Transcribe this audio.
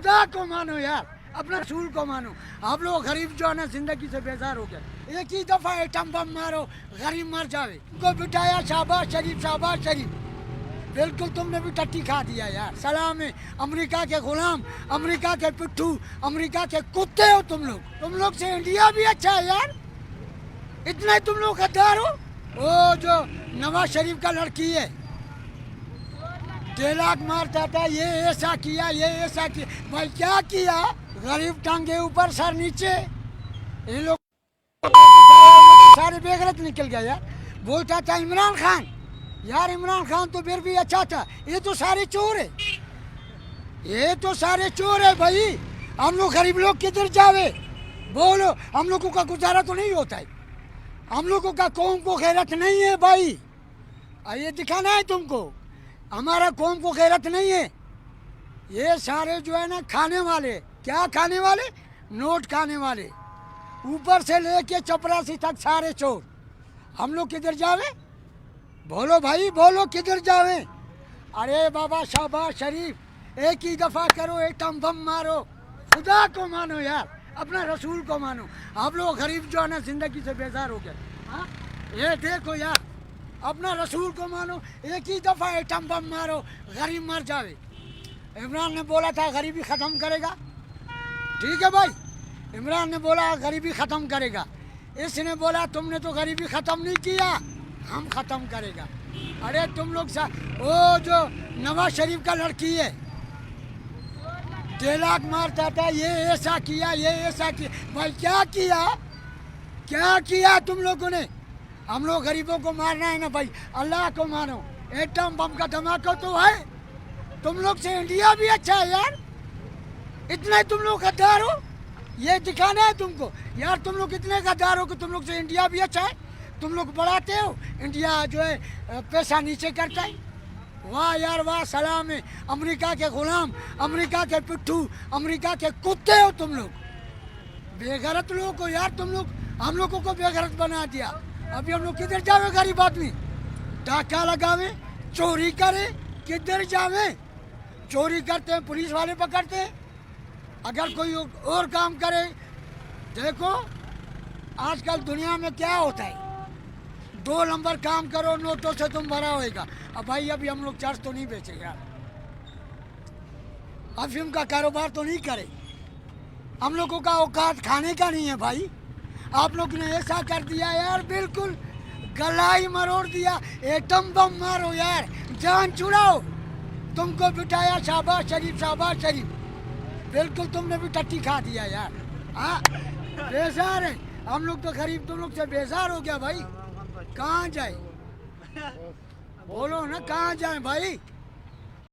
खुदा को मानो यार, अपना रसूल को मानो। आप लोग गरीब जो है ना जिंदगी से बेजार हो गए। एक ही दफा एटम बम मारो, गरीब मर जावे। को बिठाया शाबाश शरीफ, शाबाश शरीफ। बिल्कुल तुमने भी टट्टी खा दिया यार। सलाम है अमेरिका के गुलाम, अमेरिका के पिट्ठू, अमेरिका के कुत्ते हो तुम लोग। तुम लोग से इंडिया भी अच्छा है यार, इतने तुम लोग गद्दार हो। वो जो नवाज शरीफ का लड़की है, डेलाक मारता था, ये ऐसा किया, ये ऐसा किया। भाई क्या किया? गरीब टांगे ऊपर सर नीचे। ये लोग सारे बेगरत निकल गया यार। बोलता था इमरान खान, यार इमरान खान तो फिर भी अच्छा था। ये तो सारे चोर है, ये तो सारे चोर है भाई। हम लोग गरीब लोग किधर जावे? बोलो, हम लोगों का गुजारा तो नहीं होता है। हम लोगों का कौम को गैरत नहीं है भाई। ये दिखाना है तुमको, हमारा कौम को गैरत नहीं है। ये सारे जो है ना खाने वाले, क्या खाने वाले? नोट खाने वाले, ऊपर से लेके चपरासी तक सारे चोर। हम लोग किधर जावे? बोलो भाई, बोलो किधर जावे? अरे बाबा शाबाश शरीफ, एक ही दफा करो, एटम बम मारो। खुदा को मानो यार, अपना रसूल को मानो। आप लोग गरीब जो है ना जिंदगी से बेजार हो गए। हाँ, ये देखो यार, अपना रसूल को मानो। एक ही दफा एटम बम मारो, गरीब मर जावे। इमरान ने बोला था गरीबी ख़त्म करेगा, ठीक है भाई। इमरान ने बोला गरीबी ख़त्म करेगा। इसने बोला तुमने तो गरीबी ख़त्म नहीं किया, हम ख़त्म करेगा। अरे तुम लोग वो जो नवाज शरीफ का लड़की है, डेलाक मारता था, ये ऐसा किया, ये ऐसा किया। भाई क्या किया? क्या किया तुम लोगों ने? हम लोग गरीबों को मारना है ना भाई, अल्लाह को मानो। एटम बम का धमाका तो है। तुम लोग से इंडिया भी अच्छा है यार, इतने तुम लोग गद्दार हो। ये दिखाना है तुमको यार, तुम लोग इतने गद्दार हो कि तुम लोग से इंडिया भी अच्छा है। तुम लोग बढ़ाते हो, इंडिया जो है पैसा नीचे करता है। वाह यार वाह, सलाम है अमेरिका के गुलाम, अमेरिका के पिट्ठू, अमेरिका के कुत्ते हो तुम लोग। बेगरत लोग हो यार तुम लोग, हम लोगों को बेगरत बना दिया। अभी हम लोग किधर जावे? गरीब आदमी डाका लगावे, चोरी करे, किधर जावे? चोरी करते हैं, पुलिस वाले पकड़ते हैं। अगर कोई और काम करे, देखो आजकल दुनिया में क्या होता है, 2 नंबर काम करो, नोटों से तुम भरा होएगा। अब भाई अभी हम लोग चर्च तो नहीं बेचे यार, अफीम का कारोबार तो नहीं करे। हम लोगों का औकात खाने का नहीं है भाई। आप लोग ने ऐसा कर दिया यार, बिल्कुल गला ही मरोड़ दिया। एटम बम मारो यार, जान छुड़ाओ। तुमको बिठाया शाबाश शरीफ, शाबाश शरीफ। बिल्कुल तुमने भी टट्टी खा दिया यार। हाँ, बेजार है हम लोग तो गरीब, तुम लोग से बेजार हो गया भाई। कहाँ जाए? बोलो ना, कहाँ जाए भाई?